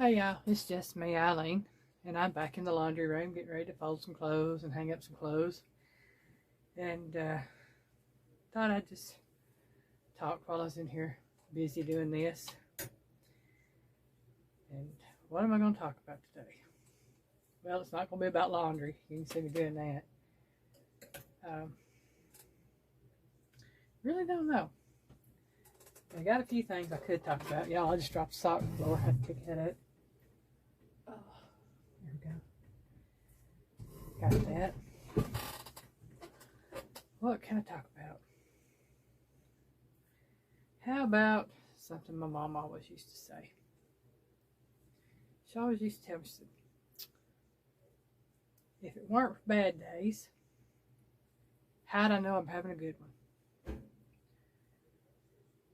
Hey y'all, it's just me, Eileen, and I'm back in the laundry room getting ready to fold some clothes and hang up some clothes. And thought I'd just talk while I was in here busy doing this. And what am I going to talk about today? Well, it's not going to be about laundry. You can see me doing that. Um, really don't know. I got a few things I could talk about. Y'all, I just dropped a sock on the floor. I have to pick that up. Oh, there we go. Got that. What can I talk about? How about something my mom always used to say? She always used to tell me, she said, if it weren't for bad days, how'd I know I'm having a good one?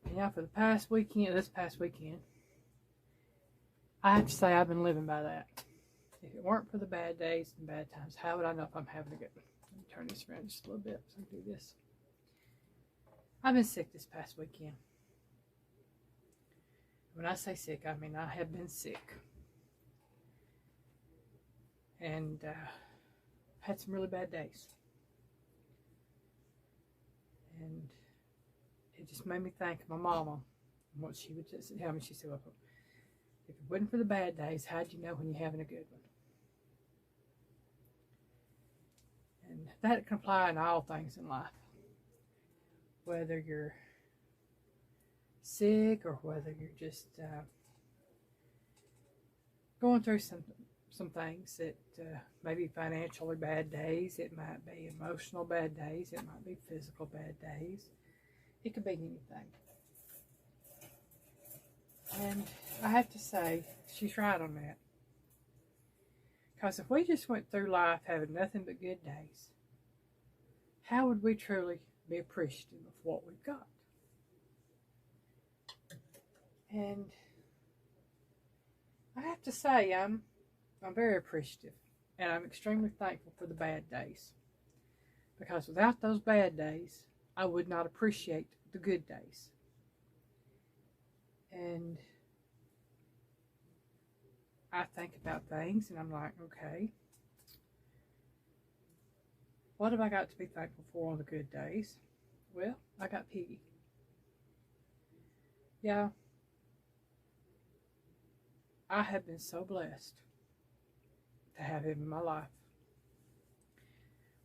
And yeah, for this past weekend, I have to say I've been living by that. If it weren't for the bad days and bad times, how would I know if I'm having a good one? Let me turn this around just a little bit so I can do this. I've been sick this past weekend. When I say sick, I mean I have been sick. And had some really bad days. And it just made me think of my mama and what she would just tell me. She said, well, if it wasn't for the bad days, how'd you know when you're having a good one? And that can apply in all things in life. Whether you're sick or whether you're just going through some things that maybe financially bad days, it might be emotional bad days, it might be physical bad days, it could be anything. And I have to say, she's right on that. Because if we just went through life having nothing but good days, how would we truly be appreciative of what we've got? And I have to say, I'm very appreciative, and I'm extremely thankful for the bad days. Because without those bad days, I would not appreciate the good days. And I think about things, and I'm like, okay, what have I got to be thankful for on the good days? Well, I got Piggy. Yeah, I have been so blessed to have him in my life.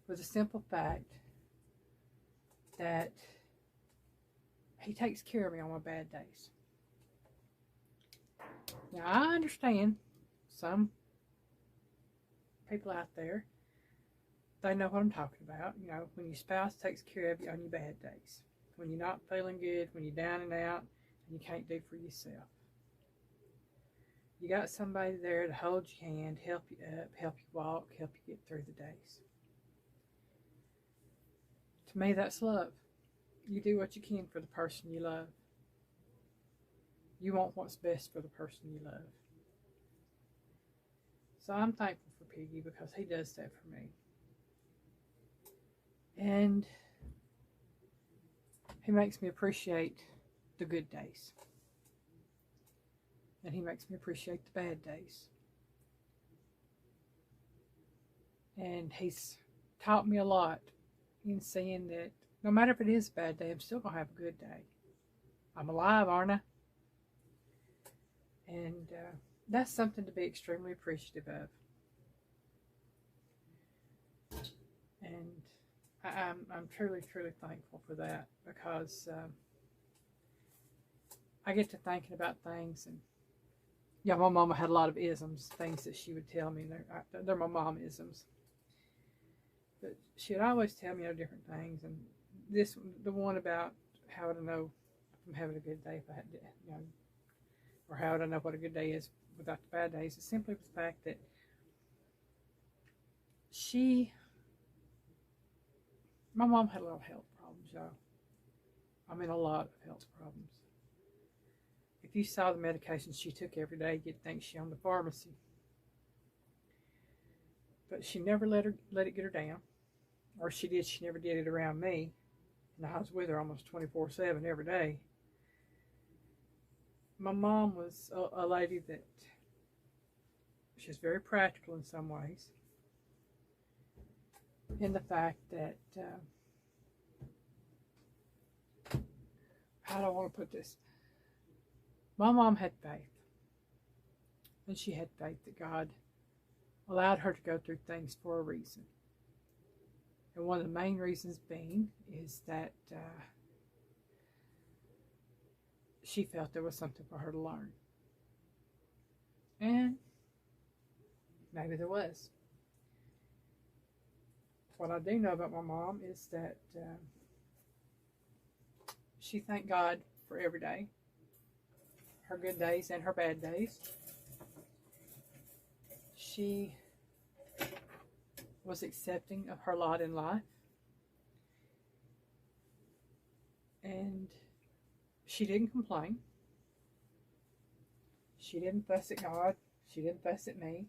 For the simple fact that he takes care of me on my bad days. Now, I understand some people out there, they know what I'm talking about. You know, when your spouse takes care of you on your bad days, when you're not feeling good, when you're down and out, and you can't do for yourself. You got somebody there to hold your hand, help you up, help you walk, help you get through the days. To me, that's love. You do what you can for the person you love. You want what's best for the person you love. So I'm thankful for Piggy because he does that for me. And he makes me appreciate the good days. And he makes me appreciate the bad days. And he's taught me a lot in seeing that no matter if it is a bad day, I'm still going to have a good day. I'm alive, aren't I? And that's something to be extremely appreciative of. And I'm truly, truly thankful for that because I get to thinking about things. And yeah, my mama had a lot of isms, things that she would tell me. They're my mom isms. But she would always tell me different things. And the one about how would I know if I'm having a good day, if I had, or how would I know what a good day is without the bad days, is simply the fact that my mom had a lot of health problems, y'all. I mean, a lot of health problems. If you saw the medications she took every day, you'd think she owned the pharmacy. But she never let it get her down. Or she never did it around me. And I was with her almost 24/7 every day. My mom was a lady that She's very practical in some ways. In the fact that, how do I want to put this? My mom had faith. And she had faith that God allowed her to go through things for a reason. And one of the main reasons being is that she felt there was something for her to learn. And maybe there was. What I do know about my mom is that she thanked God for every day, her good days and her bad days. She was accepting of her lot in life. And she didn't complain. She didn't fuss at God. She didn't fuss at me.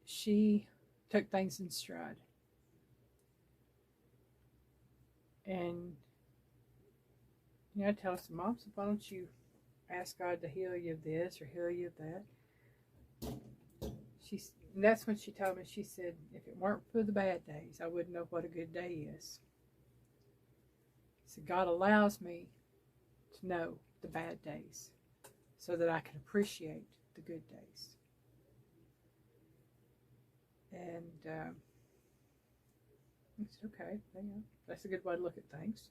She took things in stride. And, you know, I tell us, Mom, so why don't you ask God to heal you of this or heal you of that? And that's when she told me, she said, if it weren't for the bad days, I wouldn't know what a good day is. So God allows me to know the bad days so that I can appreciate the good days. And I said, okay, you know, that's a good way to look at things.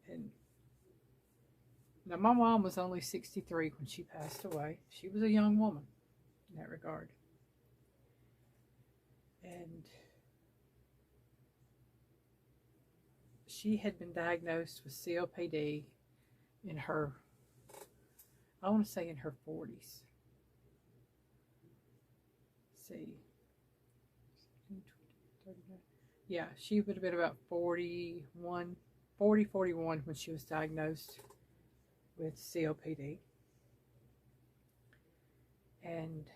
And now my mom was only 63 when she passed away. She was a young woman in that regard. And she had been diagnosed with COPD in her, I want to say in her 40s. See, yeah, she would have been about 41 when she was diagnosed with COPD. And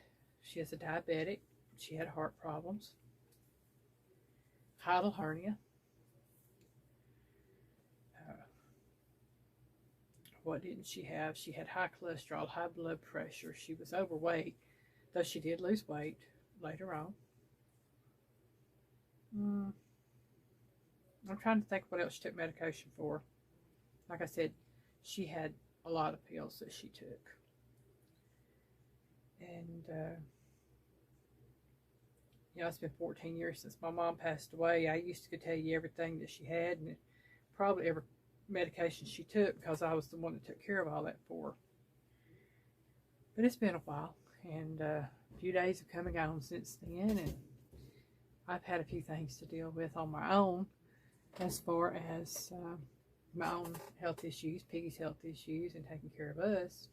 she is a diabetic. She had heart problems, hiatal hernia. What didn't she have? She had high cholesterol, high blood pressure. She was overweight, though she did lose weight later on. I'm trying to think what else she took medication for. Like I said, she had a lot of pills that she took. And, you know, it's been 14 years since my mom passed away. I used to tell you everything that she had and probably every medication she took because I was the one that took care of all that for her. But it's been a while, and a few days have come and gone since then, and I've had a few things to deal with on my own as far as my own health issues, Piggy's health issues, and taking care of us.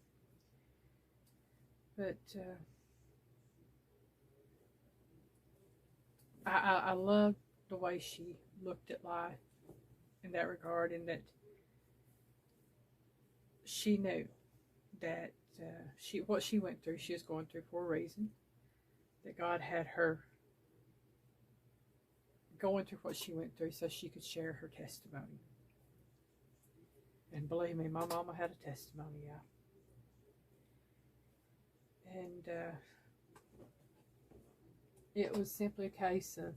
But I love the way she looked at life in that regard, and that she knew that what she went through, she was going through for a reason. That God had her going through what she went through so she could share her testimony. And believe me, my mama had a testimony, yeah. And it was simply a case of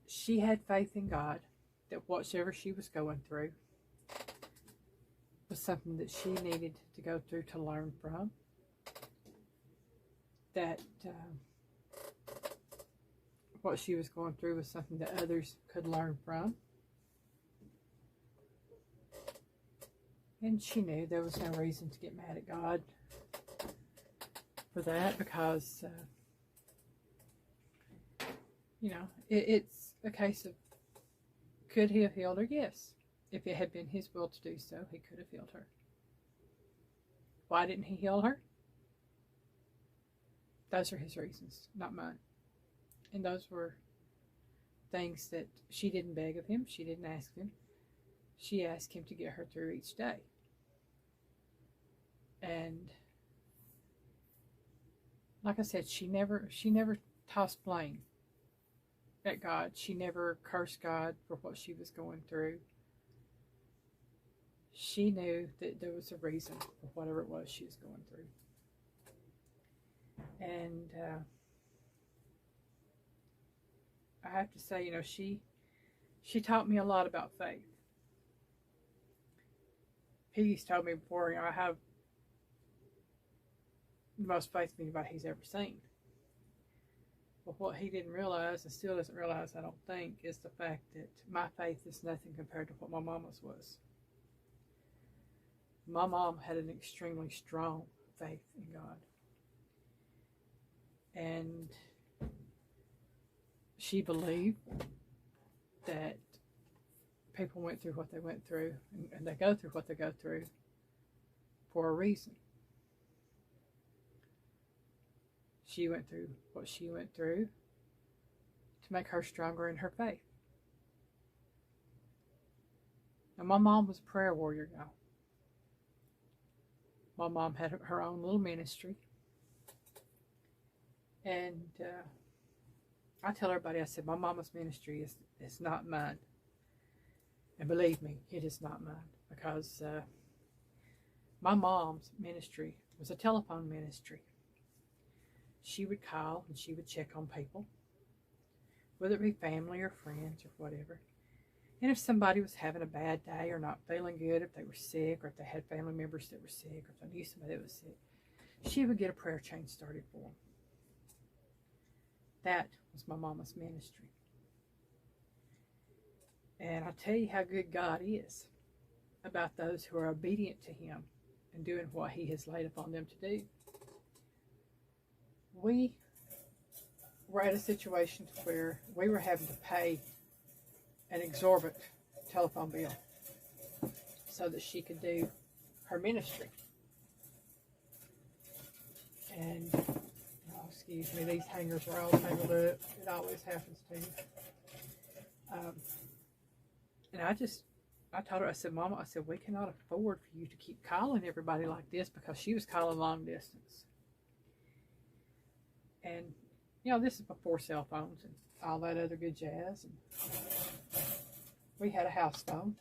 she had faith in God that whatever she was going through was something that she needed to go through to learn from. That what she was going through was something that others could learn from. And she knew there was no reason to get mad at God for that, because, you know, it's a case of, could he have healed her? Yes. If it had been his will to do so, he could have healed her. Why didn't he heal her? Those are his reasons, not mine. And those were things that she didn't beg of him. She didn't ask him. She asked him to get her through each day. And like I said, she never tossed blame at God. She never cursed God for what she was going through. she knew that there was a reason for whatever it was she was going through. And I have to say, she taught me a lot about faith. Piggy's told me before, I have the most faith of anybody he's ever seen. But what he didn't realize, and still doesn't realize, I don't think, is the fact that my faith is nothing compared to what my mama's was. My mom had an extremely strong faith in God. And she believed that people went through what they went through, and they go through what they go through for a reason. She went through what she went through to make her stronger in her faith. Now, my mom was a prayer warrior, y'all. My mom had her own little ministry. And I tell everybody, I said, my mama's ministry is not mine. And believe me, it is not mine. Because my mom's ministry was a telephone ministry. She would call and she would check on people, whether it be family or friends or whatever. And if somebody was having a bad day or not feeling good, if they were sick, or if they had family members that were sick, or if they knew somebody that was sick, she would get a prayer chain started for them. That was my mama's ministry. And I tell you how good God is about those who are obedient to Him and doing what He has laid upon them to do. We were at a situation where we were having to pay an exorbitant telephone bill so that she could do her ministry. And, oh, excuse me, these hangers are all tangled up. It always happens to me. And I told her, I said, Mama, I said, we cannot afford for you to keep calling everybody like this, because she was calling long distance. And, this is before cell phones and all that other good jazz. And we had a house phone.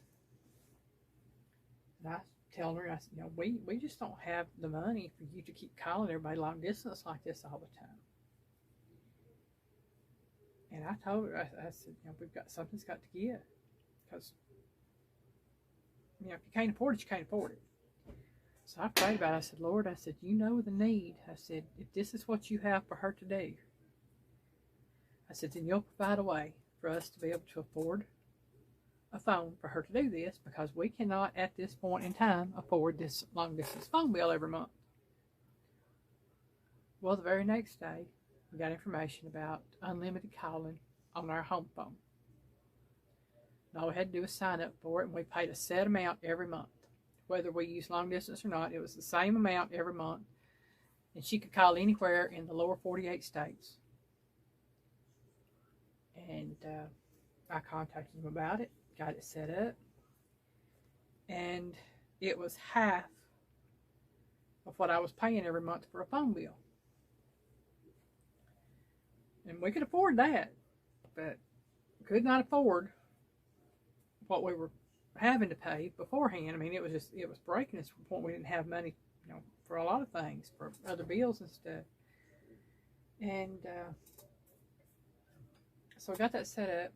And I tell her, I said, we just don't have the money for you to keep calling everybody long distance like this all the time. And I told her, I said, something's got to give. Because, if you can't afford it, you can't afford it. So I prayed about it. I said, Lord, I said, you know the need. I said, if this is what you have for her to do, I said, then you'll provide a way for us to be able to afford a phone for her to do this, because we cannot at this point in time afford this long distance phone bill every month. Well, the very next day, we got information about unlimited calling on our home phone. And all we had to do was sign up for it, and we paid a set amount every month. Whether we use long distance or not, it was the same amount every month. And she could call anywhere in the lower 48 states. And I contacted them about it, got it set up. And it was half of what I was paying every month for a phone bill. And we could afford that, but could not afford what we were having to pay beforehand. I mean, it was breaking us to the point we didn't have money, for a lot of things, for other bills and stuff. And so I got that set up.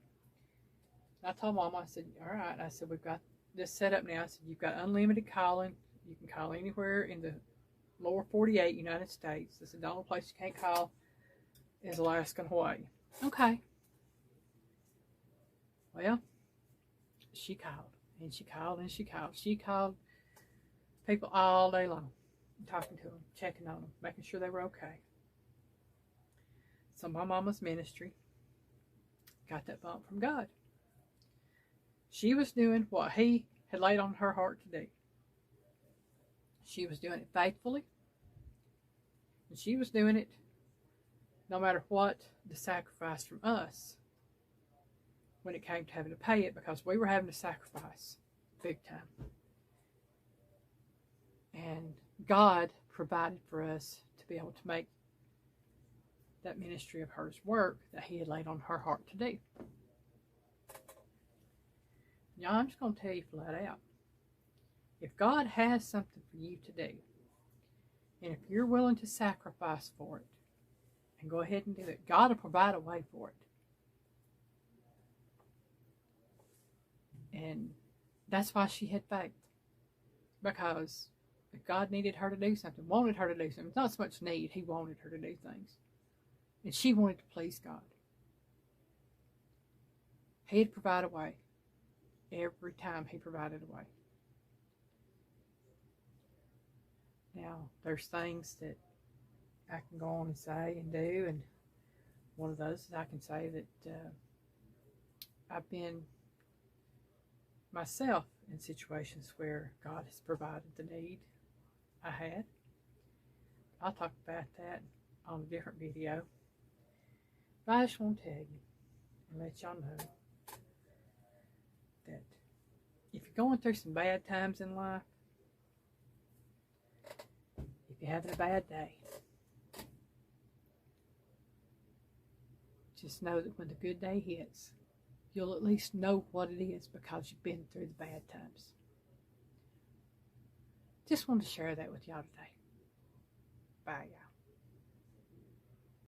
I told Mama, I said, all right, I said, we've got this set up now. I said, you've got unlimited calling. You can call anywhere in the lower 48 United States. I said, the only place you can't call is Alaska and Hawaii. Okay. Well, she called, and she called, and she called. She called people all day long, talking to them, checking on them, making sure they were okay. So my mama's ministry got that bump from God. She was doing what He had laid on her heart to do. She was doing it faithfully, and she was doing it no matter what the sacrifice from us when it came to having to pay it, because we were having to sacrifice big time. And God provided for us to be able to make that ministry of hers work that He had laid on her heart to do. Now, I'm just going to tell you flat out, If God has something for you to do, and if you're willing to sacrifice for it, and go ahead and do it, God will provide a way for it. And that's why she had faith. Because if God needed her to do something, wanted her to do something, it's not so much need, He wanted her to do things. And she wanted to please God. He'd provide a way. Every time He provided a way. Now, there's things that I can go on and say and do, and one of those is I can say that I've been myself in situations where God has provided the need I had. I'll talk about that on a different video. But I just want to tell you and let y'all know that if you're going through some bad times in life, if you're having a bad day, just know that when the good day hits, you'll at least know what it is because you've been through the bad times. Just wanted to share that with y'all today. Bye, y'all.